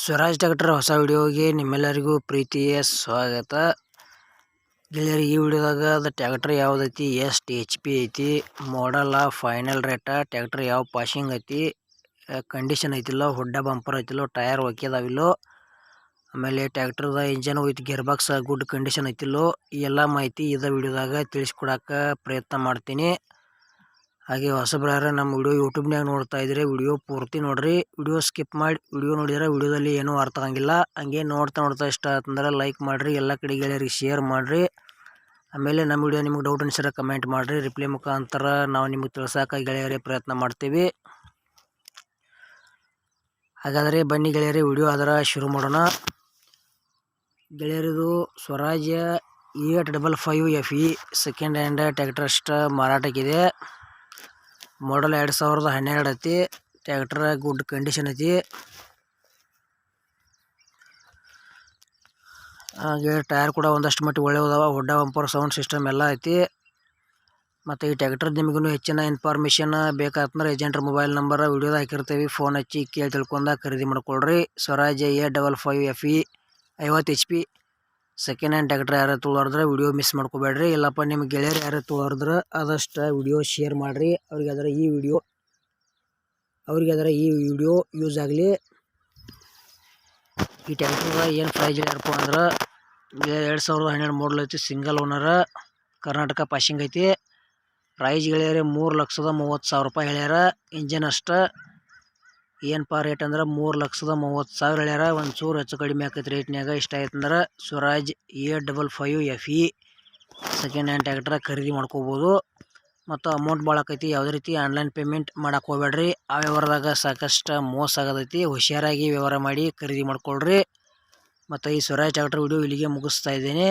Swaraj tractor ಹೊಸ ವಿಡಿಯೋಗೆ ನಿಮ್ಮೆಲ್ಲರಿಗೂ ಪ್ರೀತಿಯ ಸ್ವಾಗತ. ಗೆಳೆಯರಿ, ಈ ವಿಡಿಯೋದಾಗ ಅದು ಟ್ರ್ಯಾಕ್ಟರ್ ಯಾವುದೈತಿ, ಎಷ್ಟು HP ಐತಿ, ಮಾಡಲ್ಲ, ಫೈನಲ್ ರೇಟ, ಟ್ರ್ಯಾಕ್ಟರ್ ಯಾವ ಪಾಸಿಂಗ್ ಐತಿ, ಕಂಡೀಷನ್ ಐತಿಲ್ಲೋ, ಹುಡ್ಡ ಬಂಪರ್ ಐತಿಲ್ಲೋ, ಟೈರ್ ಒಕ್ಕಿದಾವಿಲ್ಲೋ, ಆಮೇಲೆ ಟ್ರ್ಯಾಕ್ಟರ್ದ engine with gear box good condition ಐತಿಲ್ಲೋ, ಈ ಎಲ್ಲ ಮಾಹಿತಿ ಇದ ವಿಡಿಯೋದಾಗ ತಿಳಿಸ್ಕೊಡಕ್ಕೆ ಪ್ರಯತ್ನ ಮಾಡ್ತೀನಿ. ಹಾಗೆ ಹೊಸಬ್ರಾರ ನಮ್ಮ ವಿಡಿಯೋ ಯೂಟ್ಯೂಬ್ನಾಗ ನೋಡ್ತಾ ಇದ್ರೆ ವಿಡಿಯೋ ಪೂರ್ತಿ ನೋಡ್ರಿ. ವಿಡಿಯೋ ಸ್ಕಿಪ್ ಮಾಡಿ ವಿಡಿಯೋ ನೋಡಿದ್ರೆ ವಿಡಿಯೋದಲ್ಲಿ ಏನೂ ಅರ್ಥ ಆಗಂಗಿಲ್ಲ. ಹಂಗೆ ನೋಡ್ತಾ ಇಷ್ಟ ಆತಂದ್ರೆ ಲೈಕ್ ಮಾಡಿರಿ, ಎಲ್ಲ ಕಡೆ ಗೆಳೆಯರಿಗೆ ಶೇರ್ ಮಾಡಿರಿ. ಆಮೇಲೆ ನಮ್ಮ ವಿಡಿಯೋ ನಿಮ್ಗೆ ಡೌಟ್ ಅನ್ಸಿದ್ರೆ ಕಮೆಂಟ್ ಮಾಡಿರಿ, ರಿಪ್ಲೈ ಮುಖಾಂತರ ನಾವು ನಿಮಗೆ ತಿಳ್ಸೋಕೆ ಗೆಳೆಯರೇ ಪ್ರಯತ್ನ ಮಾಡ್ತೀವಿ. ಹಾಗಾದರೆ ಬನ್ನಿ ಗೆಳೆಯರೇ, ವಿಡಿಯೋ ಅದರ ಶುರು ಮಾಡೋಣ. ಗೆಳೆಯರಿದು Swaraj 855 FE second hand tractor ಅಷ್ಟ ಮಾರಾಟಕ್ಕಿದೆ. ಮಾಡಲ್ 2012 ಐತಿ. ಟ್ರ್ಯಾಕ್ಟರ್ ಗುಡ್ ಕಂಡೀಷನ್ ಐತಿ. ಹಾಗೆ ಟೈರ್ ಕೂಡ ಒಂದಷ್ಟು ಮಟ್ಟಿಗೆ ಒಳ್ಳೆ ಅದಾವ. ಹುಡ್ಡ ಬಂಪರ್ ಸೌಂಡ್ ಸಿಸ್ಟಮ್ ಎಲ್ಲ ಐತಿ. ಮತ್ತು ಈ ಟ್ರ್ಯಾಕ್ಟರ್ ನಿಮಗೂ ಹೆಚ್ಚಿನ ಇನ್ಫಾರ್ಮೇಷನ್ ಬೇಕಾತಂದ್ರೆ ಏಜೆಂಟ್ರ ಮೊಬೈಲ್ ನಂಬರ್ ವಿಡಿಯೋದಾಗ ಹಾಕಿರ್ತೀವಿ, ಫೋನ್ ಹಚ್ಚಿ ಕೇಳಿ ತಿಳ್ಕೊಂಡ ಖರೀದಿ ಮಾಡ್ಕೊಳ್ರಿ. Swaraj 855 FE 50 HP second hand tractor ಯಾರು ತೊಗೊಳೋದ್ರೆ ವಿಡಿಯೋ ಮಿಸ್ ಮಾಡ್ಕೋಬೇಡ್ರಿ. ಇಲ್ಲಪ್ಪ ನಿಮ್ಮ ಗೆಳೆಯರು ಯಾರು ತೊಗೊಳೋದ್ರೆ ಆದಷ್ಟು ವಿಡಿಯೋ ಶೇರ್ ಮಾಡಿರಿ, ಅವ್ರಿಗಾದ್ರೆ ಈ ವಿಡಿಯೋ ಯೂಸ್ ಆಗಲಿ. ಈ ಟ್ರ್ಯಾಕ್ಟರ್ ಏನು ಪ್ರೈಸ್ ಹೇಳ್ಯಾರಪ್ಪ ಅಂದ್ರೆ 2012 ಮಾಡಲ್ ಐತಿ. ಸಿಂಗಲ್ ಓನರ್, ಕರ್ನಾಟಕ ಪಾಸಿಂಗ್ ಐತಿ. ಪ್ರೈಸ್ ಗೆಳೆಯರೆ 3,30,000 ರೂಪಾಯಿ ಹೇಳ್ಯಾರ. ಇಂಜನ್ ಅಷ್ಟ ಏನಪ್ಪ ರೇಟ್ ಅಂದ್ರೆ 3,30,000 ಹೇಳ್ಯಾರ. ಒಂಚೂರು ಹೆಚ್ಚು ಕಡಿಮೆ ಆಕೈತಿ ರೇಟ್ನಾಗ. ಇಷ್ಟ ಆಯ್ತಂದ್ರೆ Swaraj 855 FE second hand tractor ಖರೀದಿ ಮಾಡ್ಕೋಬೋದು. ಮತ್ತು ಅಮೌಂಟ್ ಭಾಳ ಆಕೈತಿ. ಯಾವುದೇ ರೀತಿ ಆನ್ಲೈನ್ ಪೇಮೆಂಟ್ ಮಾಡಕ್ಕೆ ಹೋಗ್ಬೇಡ್ರಿ. ಆ ವ್ಯವಹಾರದಾಗ ಸಾಕಷ್ಟು ಮೋಸ ಆಗೋದೈತಿ. ಹುಷಾರಾಗಿ ವ್ಯವಹಾರ ಮಾಡಿ ಖರೀದಿ ಮಾಡ್ಕೊಳ್ರಿ. ಮತ್ತು ಈ ಸ್ವರಾಜ್ ಟ್ರ್ಯಾಕ್ಟರ್ ವಿಡಿಯೋ ಇಲ್ಲಿಗೆ ಮುಗಿಸ್ತಾ ಇದ್ದೇನೆ.